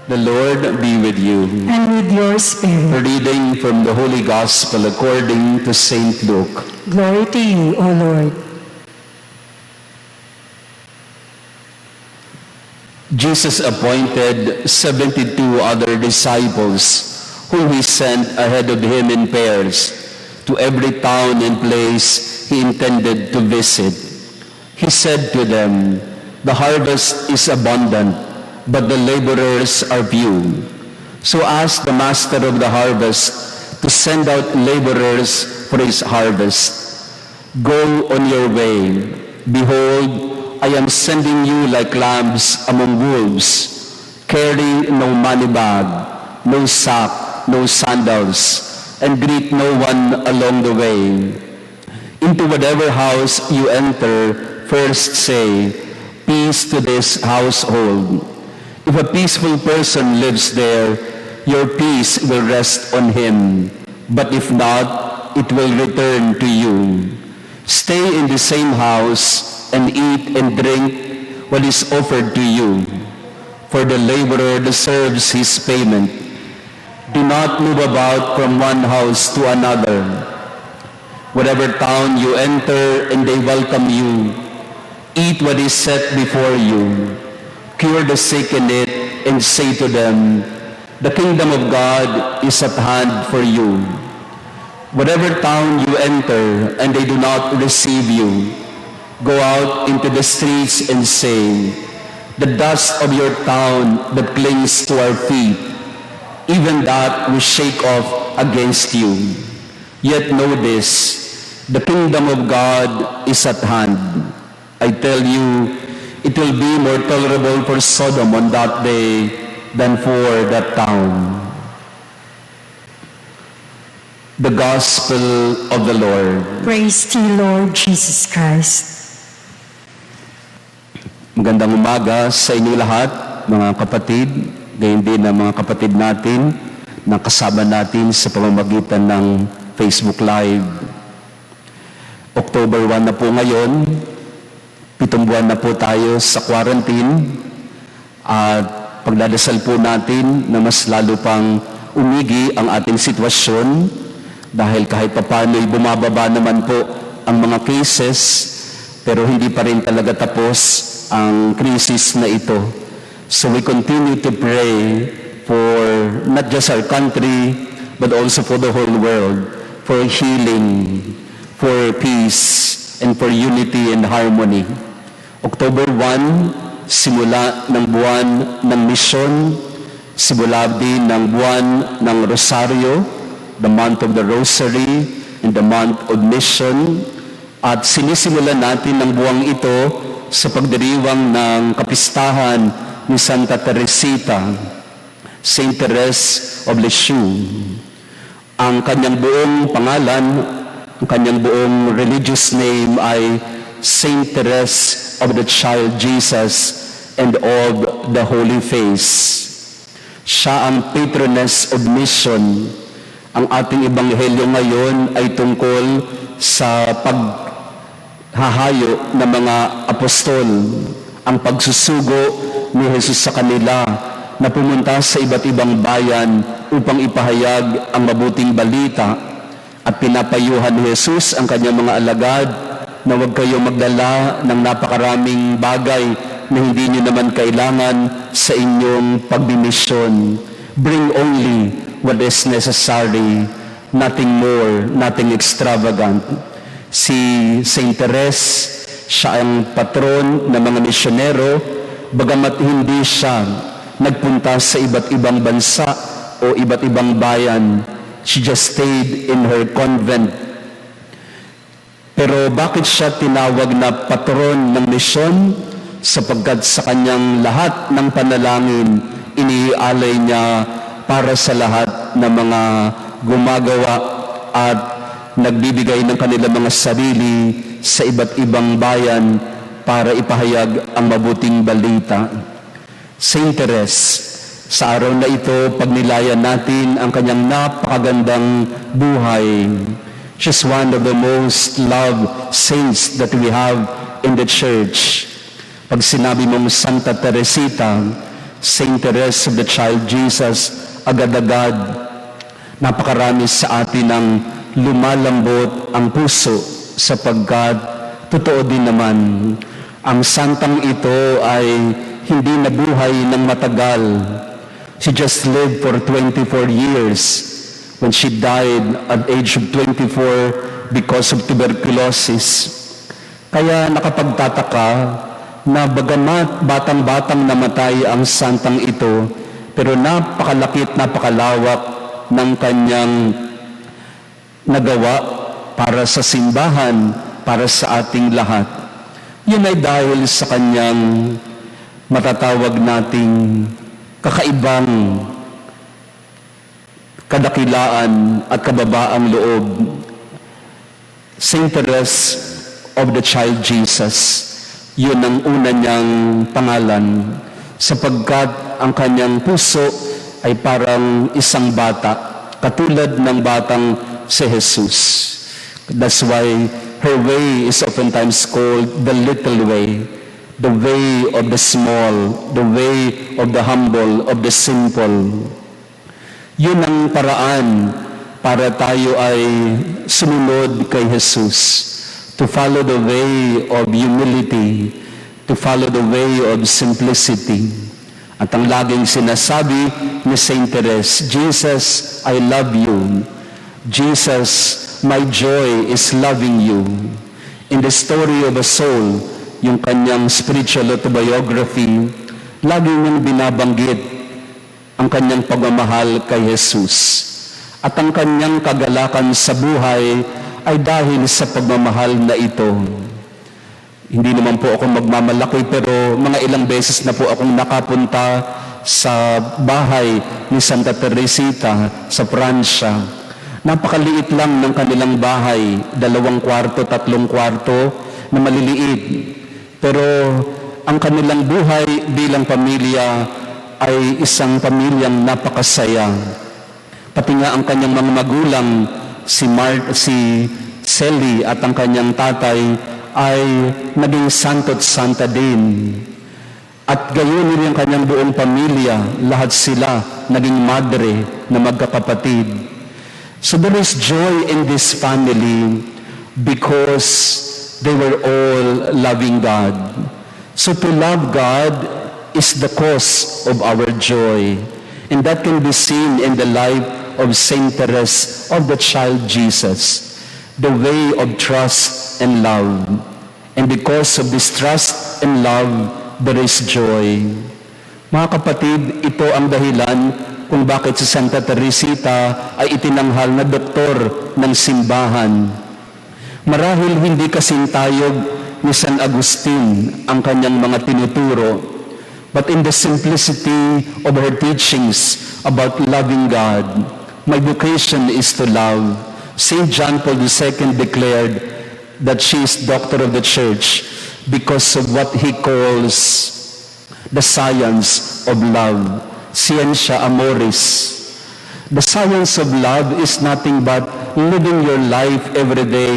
The Lord be with you. And with your spirit. A reading from the Holy Gospel according to St. Luke. Glory to you, O Lord. Jesus appointed 72 other disciples, whom he sent ahead of him in pairs to every town and place he intended to visit. He said to them, "The harvest is abundant, but the laborers are few. So ask the master of the harvest to send out laborers for his harvest. Go on your way. Behold, I am sending you like lambs among wolves. Carry no money bag, no sack, no sandals, and greet no one along the way. Into whatever house you enter, first say, 'Peace to this household.' If a peaceful person lives there, your peace will rest on him. But if not, it will return to you. Stay in the same house and eat and drink what is offered to you, for the laborer deserves his payment. Do not move about from one house to another. Whatever town you enter and they welcome you, eat what is set before you. Cure the sick in it and say to them, 'The kingdom of God is at hand for you.' Whatever town you enter and they do not receive you, go out into the streets and say, 'The dust of your town that clings to our feet, even that we shake off against you. Yet know this, the kingdom of God is at hand. I tell you, it will be more tolerable for Sodom on that day than for that town." The Gospel of the Lord. Praise to you, Lord Jesus Christ. Magandang umaga sa inyo lahat, mga kapatid, gayon din ang mga kapatid natin na kasama natin sa pamamagitan ng Facebook Live. October 1 na po ngayon, 7 buwan na po tayo sa quarantine at pagdadasal po natin na mas lalo pang umigi ang ating sitwasyon dahil kahit papano'y bumababa naman po ang mga cases pero hindi pa rin talaga tapos ang krisis na ito. So we continue to pray for not just our country but also for the whole world, for healing, for peace, and for unity and harmony. October 1, simula ng buwan ng misyon, simula din ng buwan ng Rosario, the month of the Rosary, and the month of mission. At sinisimulan natin ang buwang ito sa pagdiriwang ng kapistahan ni Santa Teresita, Saint Therese of Lisieux. Ang kanyang buong pangalan, ang kanyang buong religious name ay Saint Therese of the Child Jesus and of the Holy Face. Siya ang patroness of mission. Ang ating ebanghelyo ngayon ay tungkol sa paghahayo ng mga apostol, ang pagsusugo ni Jesus sa kanila na pumunta sa iba't ibang bayan upang ipahayag ang mabuting balita. At pinapayuhan ni Jesus ang kanyang mga alagad na huwag kayong magdala ng napakaraming bagay na hindi nyo naman kailangan sa inyong pagbimisyon. Bring only what is necessary, nothing more, nothing extravagant. Si Saint Therese, siya ang patron ng mga misyonero, bagamat hindi siya nagpunta sa iba't ibang bansa o iba't ibang bayan. She just stayed in her convent. Pero bakit siya tinawag na patron ng misyon? Sapagkat sa kanyang lahat ng panalangin, inialay niya para sa lahat ng mga gumagawa at nagbibigay ng kanilang mga sarili sa iba't ibang bayan para ipahayag ang mabuting balita. Saint Therese, sa araw na ito, pagnilayan natin ang kanyang napakagandang buhay. She's one of the most loved saints that we have in the church. Pag sinabi mong Santa Teresita, Saint Teresa of the Child Jesus, agad-agad, napakarami sa atin ang lumalambot ang puso sapagkat totoo din naman, ang santang ito ay hindi nabuhay ng matagal. She just lived for 24 years when she died at age of 24 because of tuberculosis. Kaya nakapagtataka na bagamat batang-batang namatay ang santang ito, pero napakalakit, napakalawak ng kanyang nagawa para sa simbahan, para sa ating lahat. Yun ay dahil sa kanyang matatawag nating kakaibang kadakilaan at kababaang loob. Saint Teresa of the Child Jesus, yun ang una niyang pangalan sapagkat ang kanyang puso ay parang isang bata, katulad ng batang si Jesus. That's why her way is oftentimes called the little way, the way of the small, the way of the humble, of the simple. Yun ang paraan para tayo ay sumunod kay Jesus, to follow the way of humility, to follow the way of simplicity. At ang laging sinasabi ni Saint Teresa, Jesus, I love you. Jesus, my joy is loving you. In the story of a soul, yung kanyang spiritual autobiography, lagi niyang binabanggit ang kanyang pagmamahal kay Jesus. At ang kanyang kagalakan sa buhay ay dahil sa pagmamahal na ito. Hindi naman po ako magmamalaki, pero mga ilang beses na po akong nakapunta sa bahay ni Santa Teresita sa Pransya. Napakaliit lang ng kanilang bahay, 2 kwarto, 3 kwarto na maliliit. Pero ang kanilang buhay bilang pamilya ay isang pamilyang napakasaya. Pati nga ang kanyang mga magulang, si Sally at ang kanyang tatay ay naging santo't santa din. At gayon din ang kanyang buong pamilya, lahat sila naging madre na magkakapatid. So there is joy in this family because they were all loving God. So to love God is the cause of our joy. And that can be seen in the life of Saint Teresa of the Child Jesus, the way of trust and love. And because of this trust and love, there is joy. Mga kapatid, ito ang dahilan kung bakit si Santa Teresita ay itinanghal na doktor ng simbahan. Marahil hindi kasing tayog ni San Agustin ang kanyang mga tinuturo, but in the simplicity of her teachings about loving God, my vocation is to love. St. John Paul II declared that she is doctor of the church because of what he calls the science of love, scientia amoris. The science of love is nothing but living your life every day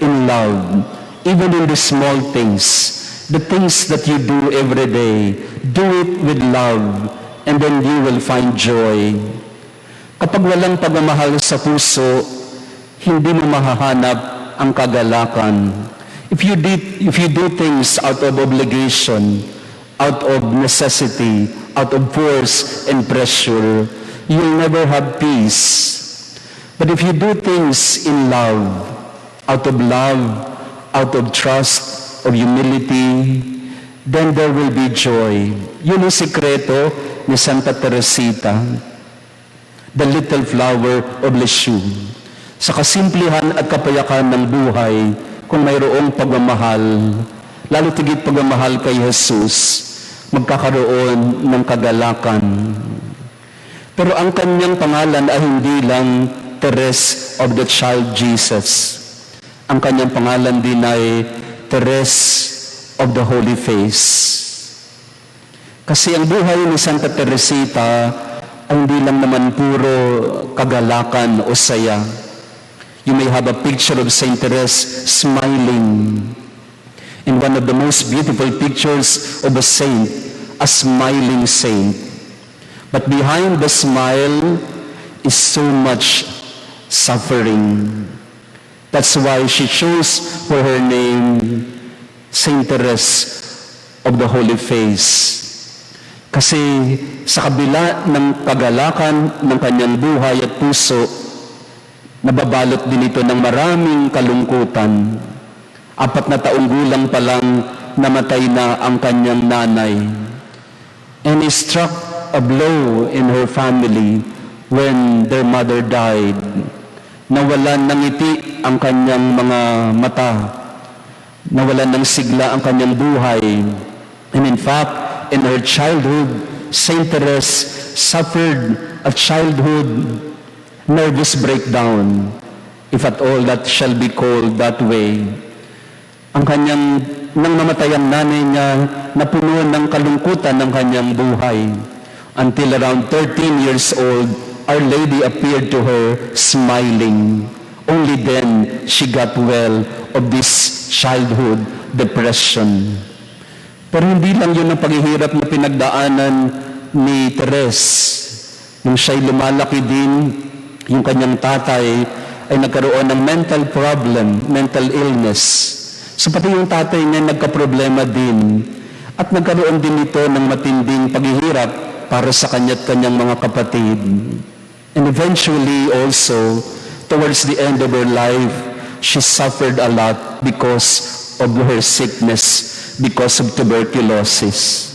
in love, even in the small things, the things that you do every day. Do it with love, and then you will find joy. Kapag walang pagmamahal sa puso, hindi mo mahahanap ang kagalakan. If you do things out of obligation, out of necessity, out of force and pressure, you'll never have peace. But if you do things in love, out of trust, of humility, then there will be joy. Yun ang sikreto ni Santa Teresita, the little flower of Lisieux. Sa kasimplihan at kapayakan ng buhay, kung mayroong pagmamahal, lalo tigit pagmamahal kay Jesus, magkakaroon ng kagalakan. Pero ang kanyang pangalan ay hindi lang Teresa of the Child Jesus. Ang kanyang pangalan din ay Teresa of the Holy Face. Kasi ang buhay ni Santa Teresita ay hindi lang naman puro kagalakan o saya. You may have a picture of Saint Teresa smiling. In one of the most beautiful pictures of a saint, a smiling saint. But behind the smile is so much suffering. That's why she chose for her name Saint Therese of the Holy Face. Kasi sa kabila ng kagalakan ng kanyang buhay at puso, nababalot din ito ng maraming kalungkutan. 4 na taong gulang pa lang namatay na ang kanyang nanay. And it struck a blow in her family when their mother died. Nawalan ng ngiti ang kanyang mga mata. Nawalan ng sigla ang kanyang buhay. And in fact, in her childhood, Saint Therese suffered a childhood nervous breakdown, if at all that shall be called that way. Ang kanyang, nang namatay ang nanay niya, napuno ng kalungkutan ng kanyang buhay. Until around 13 years old, Our Lady appeared to her smiling. Only then she got well of this childhood depression. Pero hindi lang yun ang paghihirap na pinagdaanan ni Therese. Nung siya'y lumalaki din, yung kanyang tatay ay nagkaroon ng mental problem, mental illness. So pati yung tatay niya nagkaproblema din. At nagkaroon din ito ng matinding paghihirap para sa kanya't kanyang mga kapatid. And eventually also, towards the end of her life, she suffered a lot because of her sickness, because of tuberculosis.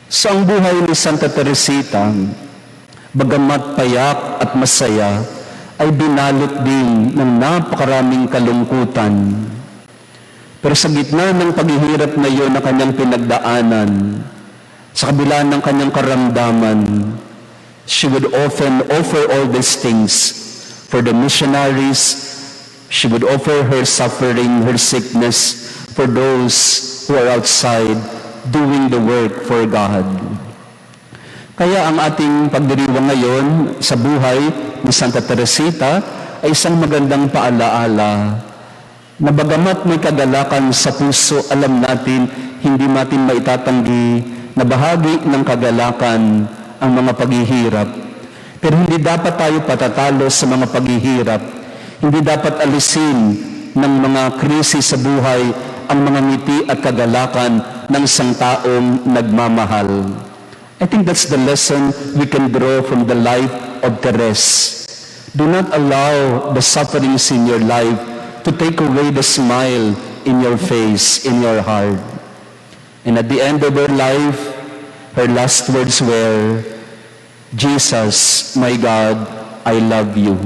So ang buhay ni Santa Teresita, bagamat payak at masaya, ay binalot din ng napakaraming kalungkutan. Pero sa gitna ng paghihirap na iyon na kanyang pinagdaanan, sa kabila ng kanyang karamdaman, she would often offer all these things for the missionaries. She would offer her suffering, her sickness, for those who are outside doing the work for God. Kaya ang ating pagdiriwang ngayon sa buhay ni Santa Teresita ay isang magandang paalaala na bagamat may kagalakan sa puso, alam natin, hindi natin maitatanggi na bahagi ng kagalakan ang mga paghihirap. Pero hindi dapat tayo patatalo sa mga paghihirap. Hindi dapat alisin ng mga krisis sa buhay ang mga ngiti at kagalakan ng isang taong nagmamahal. I think that's the lesson we can draw from the life of Therese. Do not allow the sufferings in your life to take away the smile in your face, in your heart. And at the end of her life, her last words were, Jesus, my God, I love you.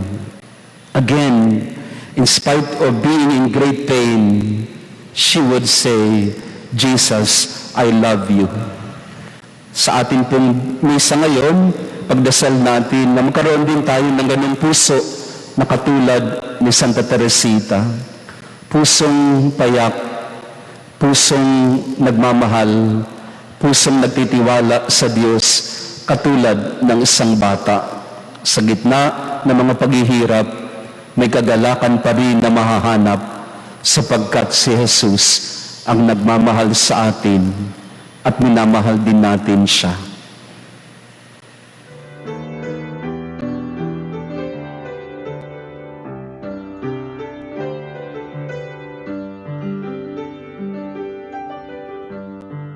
Again, in spite of being in great pain, she would say, Jesus, I love you. Sa ating pong misa ngayon, pagdasal natin na magkaroon din tayo ng ganung puso na katulad ni Santa Teresita. Pusong payak, pusong nagmamahal, pusong nagtitiwala sa Diyos, katulad ng isang bata. Sa gitna ng mga paghihirap, may kagalakan pa rin na mahahanap sapagkat si Jesus ang nagmamahal sa atin at minamahal din natin siya.